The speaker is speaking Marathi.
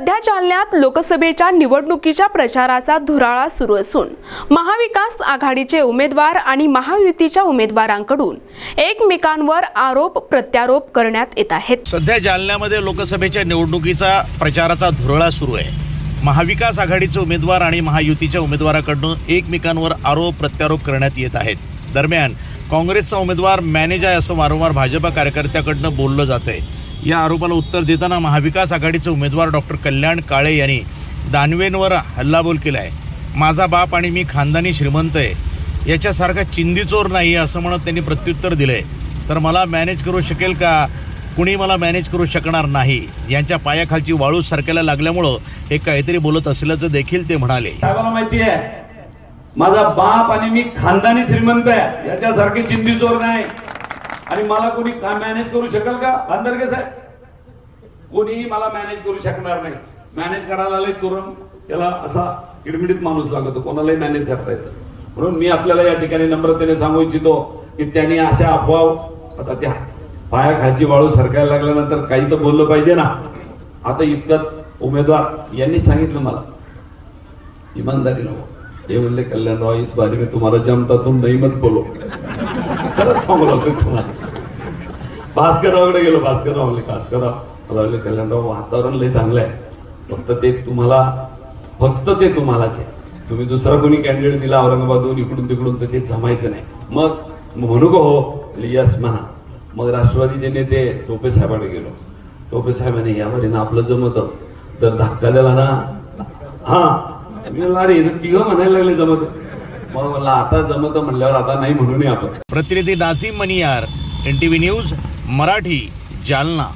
सध्या जालन्यात लोकसभेच्या निवडणुकीच्या प्रचाराचा धुराळा सुरू असून महाविकास आघाडीचे उमेदवार आणि महायुतीच्या उमेदवारांकडून एकमेकांवर आरोप प्रत्यारोप करण्यात येत आहेत। सध्या जालन्यामध्ये लोकसभेच्या निवडणुकीचा प्रचाराचा धुराळा सुरू आहे। महाविकास आघाडीचे उमेदवार आणि महायुतीच्या उमेदवाराकडून एकमेकांवर आरोप प्रत्यारोप करण्यात येत आहेत। दरम्यान काँग्रेसचा उमेदवार मॅनेज आहे असं वारंवार भाजपा कार्यकर्त्याकडून बोललं जातंय। या आरोपाला उत्तर देताना महाविकास आघाडीचे उमेदवार डॉक्टर कल्याण काळे यांनी दानवेंवर हल्लाबोल केला आहे। माझा बाप आणि मी खानदानी श्रीमंत आहे, याच्यासारखा चिंधीचोर नाही असं म्हणत त्यांनी प्रत्युत्तर दिलंय। तर मला मॅनेज करू शकेल का? कुणी मला मॅनेज करू शकणार नाही। यांच्या पायाखालची वाळू सरकायला लागल्यामुळं हे काहीतरी बोलत असल्याचं देखील ते म्हणाले। साहेबांना माहिती आहे माझा बाप आणि मी खानदानी श्रीमंत आहे, याच्यासारखे चिंधीचोर नाही आणि मला कोणी मॅनेज करू शकेल का? बांधरगे साहेब, कोणीही मला मॅनेज करू शकणार नाही। मॅनेज करायला लय तुरंत त्याला असा किडमिडीत माणूस लागतो, कोणालाही मॅनेज करता येतं। म्हणून मी आपल्याला या ठिकाणी नम्रतेने सांगू इच्छितो की त्यांनी अशा अफवा, आता त्या पायाखालची वाळू सरकायला लागल्यानंतर काही तर बोललं पाहिजे ना। आता इतकं उमेदवार यांनी सांगितलं मला ईमानदारी नको, हे म्हणले कल्याणराव इस बारे में तुम्हारा जमता तुम नहीं मत बोलो। खरंच सांगू लागलो तुम्हाला। भास्कररावकडे गेलो, भास्करराव म्हणले कल्याणराव वातावरण लय चांगलं आहे, फक्त ते तुम्हालाच आहे। तुम्ही दुसरा कोणी कॅन्डिडेट दिला औरंगाबादहून इकडून तिकडून तर ते जमायचं नाही। मग म्हणू का हो? यस म्हणा। मग राष्ट्रवादीचे नेते टोपे साहेबांकडे गेलो, टोपे साहेबांनी यावर आपलं जमतं तर धक्का दिला ना। हा मी म्हणला अरे तिघं म्हणायला लागले जमत, मग मला आता जमत म्हणल्यावर आता नाही म्हणून आपण। प्रतिनिधी नाझीम मनियार, NTV न्यूज मराठी, जालना।